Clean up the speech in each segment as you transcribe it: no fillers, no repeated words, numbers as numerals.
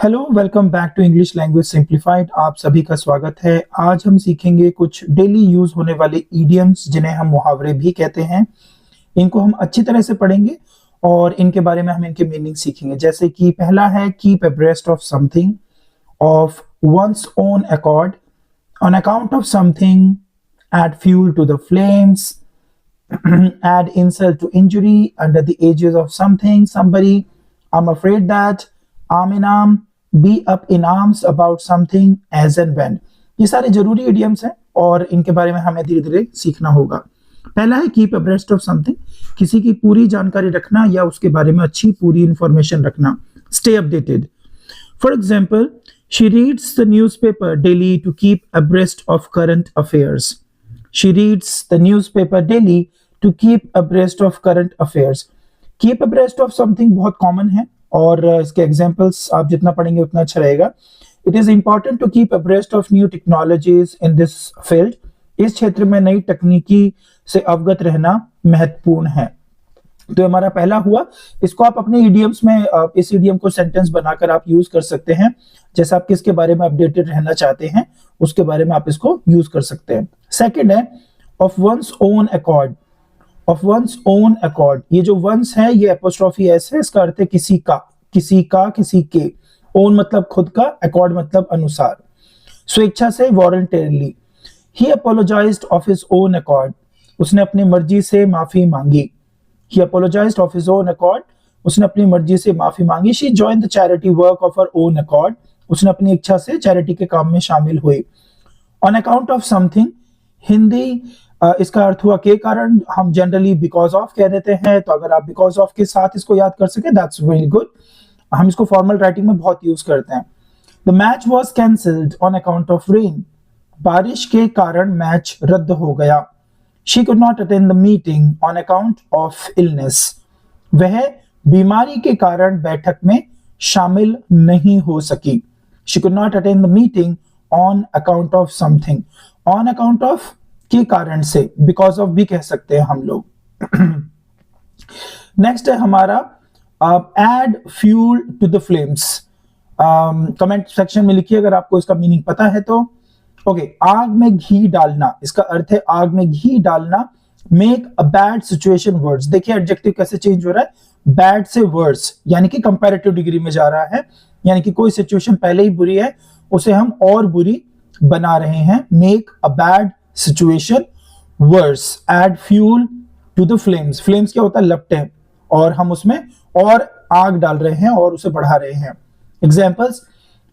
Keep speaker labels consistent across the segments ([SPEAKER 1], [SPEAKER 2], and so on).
[SPEAKER 1] Hello, welcome back to English language simplified. आप सभी का स्वागत है। आज हम सीखेंगे कुछ डेली यूज होने वाले इडियम्स जिन्हें हम मुहावरे भी कहते हैं। इनको हम अच्छी तरह से पढ़ेंगे और इनके बारे में हम इनके मीनिंग सीखेंगे। जैसे कि पहला है keep abreast of something of one's own accord, on account of something, add fuel to the flames, add insult to injury, under the edges of something, somebody, I'm afraid that, arm in arm, be up in arms about something, as and when। ये सारे जरूरी idioms हैं और इनके बारे में हमें धीरे धीरे सीखना होगा। पहला है कीप अब्रेस्ट ऑफ समथिंग, किसी की पूरी जानकारी रखना या उसके बारे में अच्छी पूरी इंफॉर्मेशन रखना। Stay updated. For example, she reads the newspaper daily to keep abreast of current affairs. She reads the newspaper daily to keep abreast of current affairs. Keep abreast of something बहुत common है और इसके examples आप जितना पढ़ेंगे उतना अच्छा रहेगा। It is important to keep abreast of new technologies in this field. इस क्षेत्र में नई तकनीकी से अवगत रहना महत्वपूर्ण है। तो हमारा पहला हुआ, इसको आप अपने इडियम्स में इस इडियम को सेंटेंस बनाकर आप यूज कर सकते हैं। जैसे आप किसके बारे में अपडेटेड रहना चाहते हैं उसके बारे में आप इसको यूज कर सकते हैं। सेकंड है of one's own accord. Of one's own accord, ये जो वंस है ये एपोस्ट्रोफी एस है, इसका अर्थ है किसी का, किसी के। ओन मतलब खुद का, अकॉर्ड मतलब अनुसार, स्वेच्छा से, voluntarily. He apologised of his own accord, उसने अपनी मर्जी से माफी मांगी। He apologized of his own accord, उसने अपनी मर्जी से माफी मांगी। She joined the charity work of her own accord, उसने अपनी इच्छा से चैरिटी के काम में शामिल हुई। On account of something, Hindi इसका अर्थ हुआ के कारण, हम जनरली बिकॉज ऑफ कह देते हैं, तो अगर आप बिकॉज ऑफ के साथ इसको याद कर सके दैट्स वेरी गुड। हम इसको फॉर्मल राइटिंग में बहुत यूज करते हैं। The match was cancelled on account of rain, बारिश के कारण मैच रद्द हो गया। She could not attend the meeting on account of illness. वह बीमारी के कारण बैठक में शामिल नहीं हो सकी। She could not attend the meeting on account of something. On account of के कारण से, because of भी कह सकते हैं हम लोग। नेक्स्ट है हमारा add fuel to the flames. Comment section में लिखिए अगर आपको इसका मीनिंग पता है तो। ओके, आग में घी डालना, इसका अर्थ है आग में घी डालना। Make a bad situation words, देखिए एडजेक्टिव कैसे चेंज हो रहा है, बैड से वर्ड्स यानी कि कंपैरेटिव डिग्री में जा रहा है, यानी कि कोई सिचुएशन पहले ही बुरी है उसे हम और बुरी बना रहे हैं। Make a bad situation worse, add fuel to the flames. Flames क्या होता है, लपटें, और हम उसमें और आग डाल रहे हैं और उसे बढ़ा रहे हैं। Examples,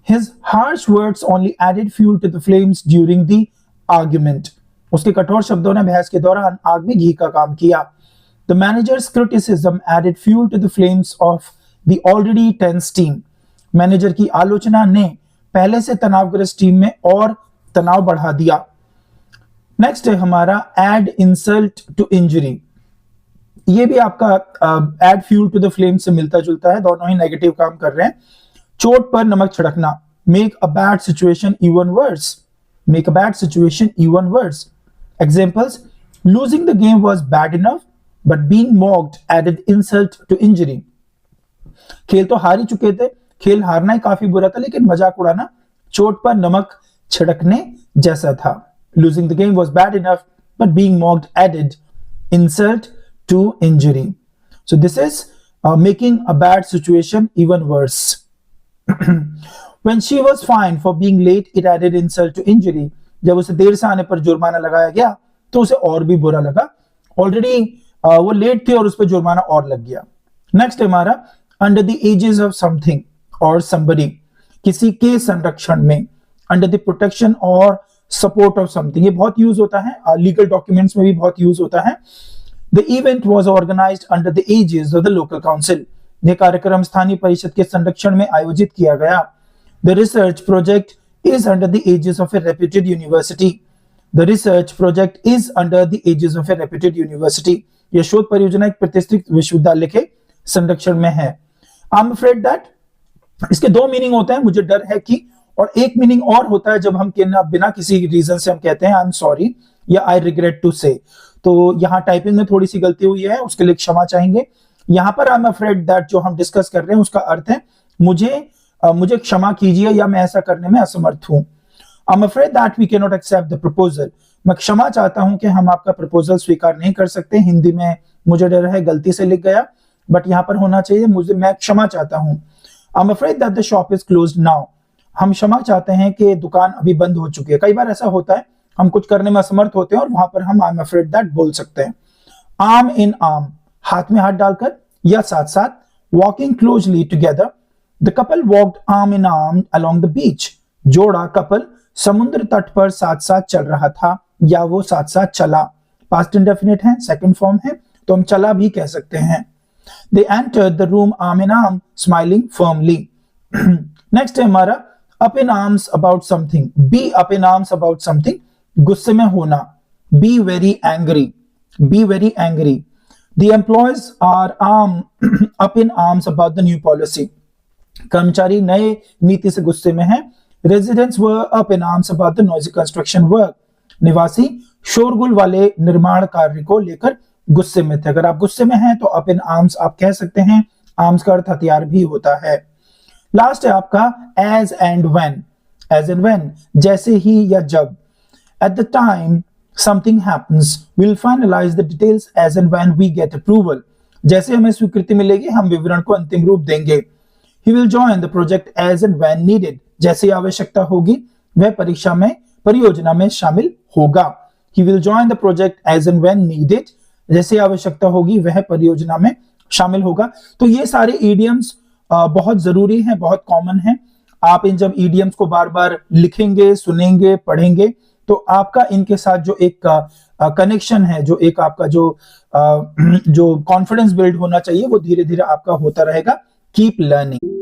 [SPEAKER 1] His harsh words only added fuel to the flames during the argument. उसके कठोर शब्दों ने बहस के दौरान आग में घी का काम किया। The manager's criticism added fuel to the flames of the already tense team. Manager की आलोचना ने पहले से तनावग्रस्त टीम में और तनाव बढ़ा दिया। नेक्स्ट है हमारा add insult to injury. ये भी आपका add fuel to the flames से मिलता जुलता है, दोनों ही नेगेटिव काम कर रहे हैं। चोट पर नमक छिड़कना, make a bad situation even worse. Make a bad situation even worse. Examples, losing the game was bad enough, but being mocked added insult to injury. खेल तो हार ही चुके थे, खेल हारना ही काफी बुरा था, लेकिन मजाक उड़ाना चोट पर नमक छिड़कने जैसा था। Losing the game was bad enough, but being mocked added insult to injury. So this is making a bad situation even worse. When she was fined for being late, it added insult to injury. जब उसे देर से आने पर जुर्माना लगाया गया तो उसे और भी बुरा लगा। ऑलरेडी वो लेट थी और उस पर जुर्माना और लग गया। नेक्स्ट हमारा under the aegis of something और somebody, किसी के संरक्षण में। अंडर द प्रोटेक्शन और सपोर्ट ऑफ समथिंग, ये बहुत यूज होता है, लीगल डॉक्यूमेंट्स में भी बहुत यूज होता है। The event was organised under the aegis of the local council, यह कार्यक्रम स्थानीय परिषद के संरक्षण में आयोजित किया गया। The research project is under the aegis of a reputed university. The research project is under the aegis of a reputed university, यह शोध परियोजना एक प्रतिष्ठित विश्वविद्यालय के संरक्षण में है। आई एम अफ्रेड दैट, इसके दो मीनिंग होते हैं, मुझे डर है कि, और एक मीनिंग और होता है जब हम बिना किसी रीजन से हम कहते हैं आई एम सॉरी या आई रिग्रेट टू से। तो यहाँ टाइपिंग में थोड़ी सी गलती हुई है, उसके लिए क्षमा चाहेंगे। यहाँ पर आई एम अफ्रेड दैट जो हम डिस्कस कर रहे हैं उसका अर्थ है मुझे मुझे क्षमा कीजिए या मैं ऐसा करने में असमर्थ हूं। I'm afraid that we cannot accept the proposal. मैं क्षमा चाहता हूं कि हम आपका प्रपोजल स्वीकार नहीं कर सकते। हिंदी में मुझे डर है गलती से लिख गया, बट यहां पर होना चाहिए मैं क्षमा चाहता हूं। I'm afraid that the shop is closed now. हम क्षमा चाहते हैं कि दुकान अभी बंद हो चुकी है। कई बार ऐसा होता है, हम कुछ करने में असमर्थ होते हैं और वहां पर हम I'm afraid that बोल सकते हैं। Arm in arm, हाथ में हाथ डालकर या साथ साथ। Walking closely together, the couple walked arm in arm along the beach. जोड़ा कपल समुद्र तट पर साथ साथ चल रहा था या वो साथ साथ चला। पास्ट इंडेफिनिट है, सेकंड फॉर्म है, तो हम चला भी कह सकते हैं। They entered the room arm in arm, smiling firmly. Next है हमारा up in arms about something. Be up in arms about something, गुस्से में होना। Be very angry. Be very angry. The employees are up in arms about the new policy. कर्मचारी नए नीति से गुस्से में हैं। Residents were up in arms about the noisy construction work. निवासी शोरगुल वाले निर्माण कार्य को लेकर गुस्से में थे। अगर आप गुस्से में हैं तो up in arms आप कह सकते हैं। आर्म्स का अर्थ हथियार भी होता है। लास्ट है आपका as and when. As and when, जैसे ही या जब। At the time something happens, we'll finalize the details as and when we get approval. जैसे हमें स्वीकृति मिलेगी हम विवरण को अंतिम रूप देंगे। He will join the project as and when needed. जैसे आवश्यकता होगी वह परियोजना में शामिल होगा। He will join the project as and when needed. जैसे आवश्यकता होगी वह परियोजना में शामिल होगा। तो ये सारे इडियम्स बहुत जरूरी हैं, बहुत कॉमन हैं। आप इन जब इडियम्स को बार बार लिखेंगे, सुनेंगे, पढ़ेंगे तो आपका इनके साथ जो एक कनेक्शन है, जो एक आपका जो कॉन्फिडेंस बिल्ड होना चाहिए वो धीरे धीरे आपका होता रहेगा। Keep learning.